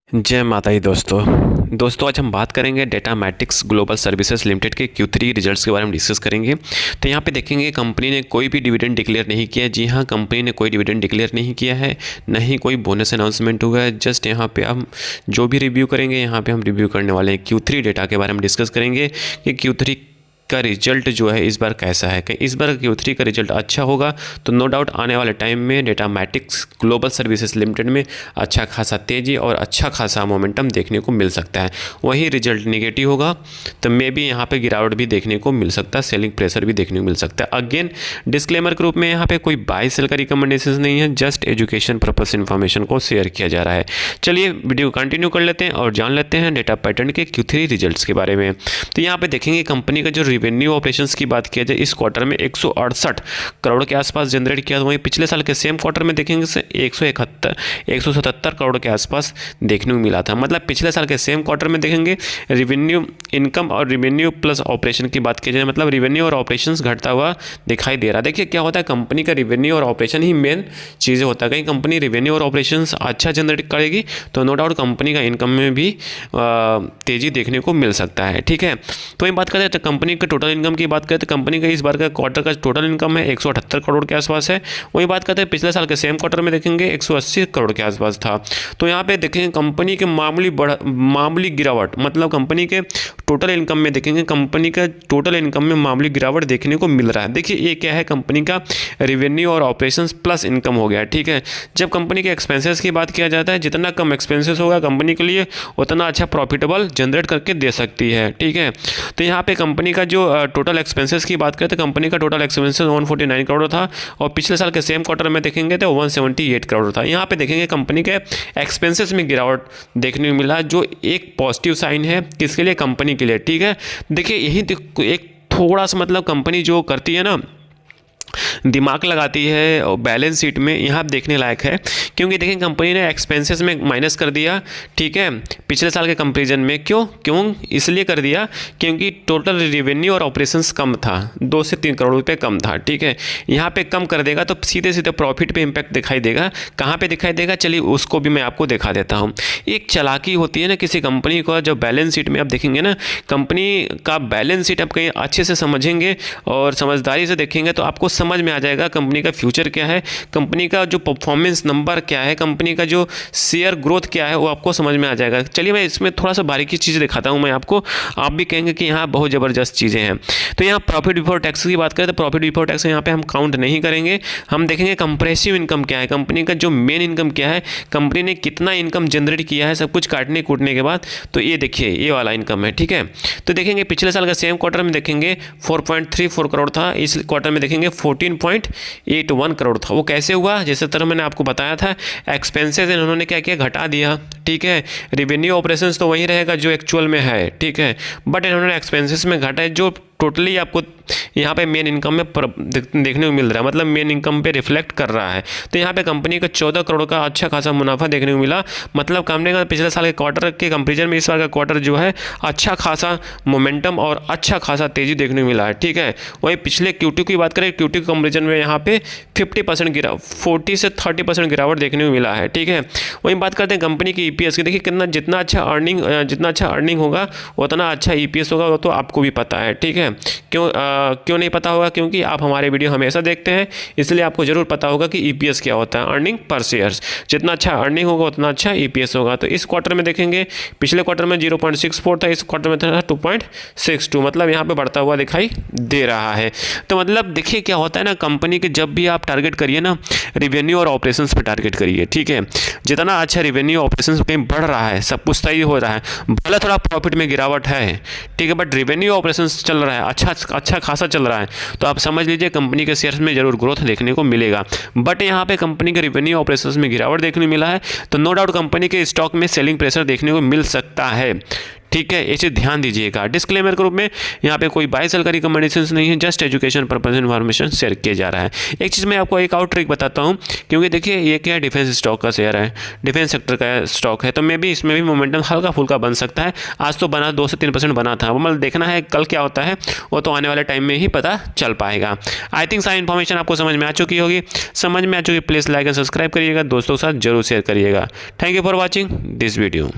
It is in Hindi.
जय माता दी दोस्तों आज हम बात करेंगे डेटामैटिक्स ग्लोबल सर्विसेज लिमिटेड के Q3 रिजल्ट्स के बारे में डिस्कस करेंगे। तो यहाँ पे देखेंगे कंपनी ने कोई भी डिविडेंड डिक्लेयर नहीं किया। जी हाँ, कंपनी ने कोई डिविडेंड डिक्लेयर नहीं किया है, न ही कोई बोनस अनाउंसमेंट हुआ है। जस्ट यहाँ पे हम जो भी रिव्यू करेंगे, यहाँ पे हम रिव्यू करने वाले हैं Q3 डेटा के बारे में डिस्कस करेंगे कि Q3 का रिजल्ट जो है इस बार कैसा है। कि इस बार Q3 का रिजल्ट अच्छा होगा तो नो डाउट आने वाले टाइम में डेटामैटिक्स ग्लोबल सर्विसेज लिमिटेड में अच्छा खासा तेज़ी और अच्छा खासा मोमेंटम देखने को मिल सकता है। वही रिजल्ट नेगेटिव होगा तो मे भी यहाँ पे गिरावट भी देखने को मिल सकता है, सेलिंग प्रेशर भी देखने को मिल सकता है। अगेन डिस्क्लेमर के रूप में यहाँ पे कोई बाय सेल का रिकमेंडेशन नहीं है, जस्ट एजुकेशन पर्पस इन्फॉर्मेशन को शेयर किया जा रहा है। चलिए वीडियो कंटिन्यू कर लेते हैं और जान लेते हैं डेटा पैटर्न के Q3 रिजल्ट्स के बारे में। तो यहाँ पे देखेंगे कंपनी का जो रिवेन्यू ऑपरेशंस की बात किया जाए, इस क्वार्टर में 168 करोड़ के आसपास जनरेट किया। वहीं पिछले साल के सेम क्वार्टर में देखेंगे से 177 करोड़ के आसपास देखने को मिला था। मतलब पिछले साल के सेम क्वार्टर में देखेंगे रिवेन्यू इनकम और रिवेन्यू प्लस ऑपरेशन की बात की जाए, मतलब रिवेन्यू और ऑपरेशंस घटता हुआ दिखाई दे रहा है। देखिए क्या होता है, कंपनी का रिवेन्यू और ऑपरेशन ही मेन चीज़ें होता है। कहीं कंपनी रिवेन्यू और ऑपरेशंस अच्छा जनरेट करेगी तो नो डाउट कंपनी का इनकम में भी तेज़ी देखने को मिल सकता है। ठीक है, तो वही बात करें तो कंपनी का टोटल इनकम की बात करें तो कंपनी का इस बार का क्वार्टर का टोटल इनकम है 178 करोड़ के आसपास है। वही बात करते हैं पिछले साल के सेम क्वार्टर में देखेंगे 180 करोड़ के आसपास था। तो यहाँ पे देखेंगे कंपनी के मामूली गिरावट, मतलब कंपनी के टोटल इनकम में देखेंगे कंपनी का टोटल इनकम में मामूली गिरावट देखने को मिल रहा है। देखिए ये क्या है, कंपनी का रेवेन्यू और ऑपरेशंस प्लस इनकम हो गया। ठीक है, जब कंपनी के एक्सपेंसेस की बात किया जाता है, जितना कम एक्सपेंसेस होगा कंपनी के लिए उतना अच्छा प्रॉफिटेबल जनरेट करके दे सकती है। ठीक है, तो यहाँ पे कंपनी का जो टोटल एक्सपेंसेस की बात करें तो कंपनी का टोटल एक्सपेंसेस 149 करोड़ था और पिछले साल के सेम क्वार्टर में देखेंगे तो 178 करोड़ था। यहाँ पे देखेंगे कंपनी के एक्सपेंसेस में गिरावट देखने को मिला, जो एक पॉजिटिव साइन है किसके लिए, कंपनी के लिए। ठीक है, देखिए यही एक थोड़ा सा मतलब कंपनी जो करती है ना, दिमाग लगाती है और बैलेंस शीट में, यहाँ देखने लायक है। क्योंकि देखें कंपनी ने एक्सपेंसेस में माइनस कर दिया। ठीक है, पिछले साल के कंपैरिजन में क्यों इसलिए कर दिया क्योंकि टोटल रेवेन्यू और ऑपरेशंस कम था, 2 से 3 करोड़ रुपए कम था। ठीक है, यहाँ पे कम कर देगा तो सीधे सीधे प्रॉफिट पे इम्पैक्ट दिखाई देगा। कहाँ पे दिखाई देगा, चलिए उसको भी मैं आपको दिखा देता हूँ। एक चालाकी होती है ना किसी कंपनी को, जब बैलेंस शीट में आप देखेंगे ना, कंपनी का बैलेंस शीट आप कहीं अच्छे से समझेंगे और समझदारी से देखेंगे तो आपको समझ में आ जाएगा कंपनी का फ्यूचर क्या है, कंपनी का जो परफॉर्मेंस नंबर क्या है, कंपनी का जो शेयर ग्रोथ क्या है, वो आपको समझ में आ जाएगा। चलिए मैं इसमें थोड़ा सा बारीकी चीज़ दिखाता हूँ मैं आपको, आप भी कहेंगे कि यहाँ बहुत ज़बरदस्त चीज़ें हैं। तो यहाँ प्रॉफिट बिफोर टैक्स की बात करें तो प्रॉफिट बिफोर टैक्स यहाँ पे हम काउंट नहीं करेंगे। हम देखेंगे कंप्रेसिव इनकम क्या है, कंपनी का जो मेन इनकम क्या है, कंपनी ने कितना इनकम जनरेट किया है, सब कुछ काटने कूटने के बाद। तो ये देखिए ये वाला इनकम है। ठीक है, तो देखेंगे पिछले साल का सेम क्वार्टर में देखेंगे 4.34 करोड़ था, इस क्वार्टर में देखेंगे 14.81 करोड़ था। वो कैसे हुआ, जैसे तरह मैंने आपको बताया था, एक्सपेंसेस इन्होंने क्या किया, घटा दिया। ठीक है, रेवेन्यू ऑपरेशंस तो वही रहेगा जो एक्चुअल में है। ठीक है, बट इन्होंने एक्सपेंसेस में घटाए, जो टोटली आपको यहाँ पे मेन इनकम में देखने को मिल रहा है, मतलब मेन इनकम पे रिफ्लेक्ट कर रहा है। तो यहाँ पे कंपनी का 14 करोड़ का अच्छा खासा मुनाफा देखने को मिला। मतलब कंपनी का पिछले साल के क्वार्टर के कंपेरिजन में इस बार का क्वार्टर जो है अच्छा खासा मोमेंटम और अच्छा खासा तेज़ी देखने को मिला है। ठीक है, वही पिछले Q2 की बात करें, Q2 कंपेरिजन में यहाँ पे 40 से 30% गिरावट देखने को मिला है। ठीक है, वहीं बात करते हैं कंपनी की EPS की। देखिए कितना जितना अच्छा अर्निंग होगा उतना अच्छा EPS होगा, वो तो आपको भी पता है। ठीक है, क्यों नहीं पता होगा, क्योंकि आप हमारे वीडियो हमेशा देखते हैं, इसलिए आपको जरूर पता होगा कि EPS क्या होता है, अर्निंग पर शेयर्स। जितना अच्छा अर्निंग होगा उतना अच्छा EPS होगा। तो इस क्वार्टर में देखेंगे पिछले क्वार्टर में 0.64 था, इस क्वार्टर में था 2.62, मतलब यहाँ पे बढ़ता हुआ दिखाई दे रहा है। तो मतलब देखिए क्या होता है ना, कंपनी के जब भी आप टारगेट करिए ना, रिवेन्यू और ऑपरेशंस पे टारगेट करिए। ठीक है, जितना अच्छा रिवेन्यू ऑपरेशंस कहीं बढ़ रहा है, सब कुछ सही हो रहा है, भले थोड़ा प्रॉफिट में गिरावट है, ठीक है, बट रिवेन्यू ऑपरेशंस चल रहा है, अच्छा खासा चल रहा है, तो आप समझ लीजिए कंपनी के शेयर्स में जरूर ग्रोथ देखने को मिलेगा। बट यहाँ पे कंपनी के रिवेन्यू ऑपरेशंस में गिरावट देखने को मिला है, तो नो डाउट कंपनी के स्टॉक में सेलिंग प्रेशर देखने को मिल सकता है। ठीक है, इसे ध्यान दीजिएगा। डिस्क्लेमर के रूप में यहाँ पे कोई बाय सेल का रिकमेंडेशन नहीं है, just education purpose information share किया जा रहा है। एक चीज़ मैं आपको एक और ट्रिक बताता हूँ, क्योंकि देखिए ये क्या है, डिफेंस स्टॉक का शेयर है, डिफेंस सेक्टर का स्टॉक है, तो मे भी इसमें भी मोमेंटम हल्का फुल्का बन सकता है। आज तो बना 2 से 3% बना था, वो मतलब देखना है कल क्या होता है, वो तो आने वाले टाइम में ही पता चल पाएगा। आई थिंक सारी इन्फॉर्मेशन आपको समझ में आ चुकी होगी। समझ में आ चुकी, प्लीज़ लाइक एंड सब्सक्राइब करिएगा, दोस्तों के साथ जरूर शेयर करिएगा। Thank you for watching this video.